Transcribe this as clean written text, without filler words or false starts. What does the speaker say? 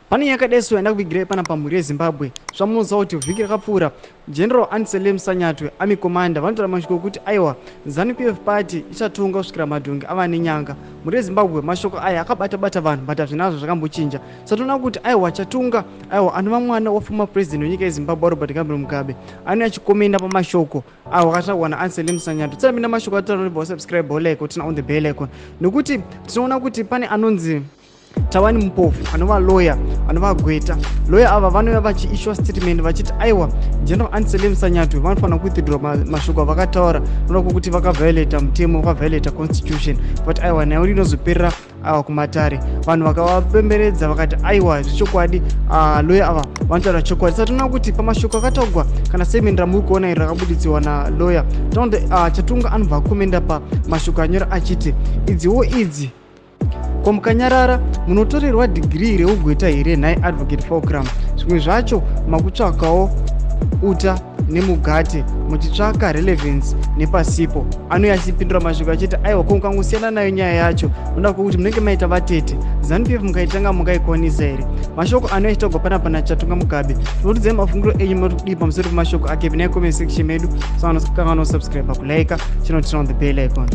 Pani yakadeswa enda kuvigira pana pamhuri yeZimbabwe zvamunoziva kuti vhiki rakapfuura General Anselm Sanyatwe Army Commander vanotaura mashoko kuti aiwa ZANU-PF Party ichatunga kusvikira madhongi ava nenyanga. Mhuri yeZimbabwe mashoko aya akabata vanhu but zvinazvo zvakambochinja. Satoona kuti aiwa chatunga aiwa anova mwana wafuma president wenyika yeZimbabwe Robert Gabriel Mugabe anouya achikomenda pamashoko awo akataurwa naAnselm Sanyatwe. Tsaramira mashoko atinoona subscribe like utina on the bell icon nekuti tinoona kuti pane anonzi Tawani Mpofu anova lawyer anova gweta lawyer ava vanouya vachiissuwa statement vachiti aiwa General Anselm Sanyatwe vanofanira kuwithdraw mashoko avakataura nokuda kuti vakaviolata mutemo vakaviolata constitution but aiwa nayo rinozoperera kumatare. Vanhu vakavapemberedza vakati aiwa zvechokwadi lawyer ava vanotaura chokwadi. Satoona kuti pamashoko akataurwa kana statement ramuri kuona iri rakabuditsiwa nalawyer tinoona chatunga anobva akomenda pamashoko anyora achiti idziwo idzi ko mukanyarara munotorerwa digiri reugweta here nhaye advocate Fulcrum. Zvimwe zvacho makutsvakawo uta nemugate muchitsvaka relevance nepasipo. Anouya achipindura mashoko achiti aiwa ko mukangosiyana nayo nyaya yacho noda kuti munenge maita vatete ZANU-PF mukaitanga mukaikwanisa here. Mashoko anouya achitogwa pana chatunga Mugabe. Tinotidzai mafungiro enyu muri kudii pamusoro pemashoko ake vinai comment section medu. Saka no subscribe kulike channel on the bell icon.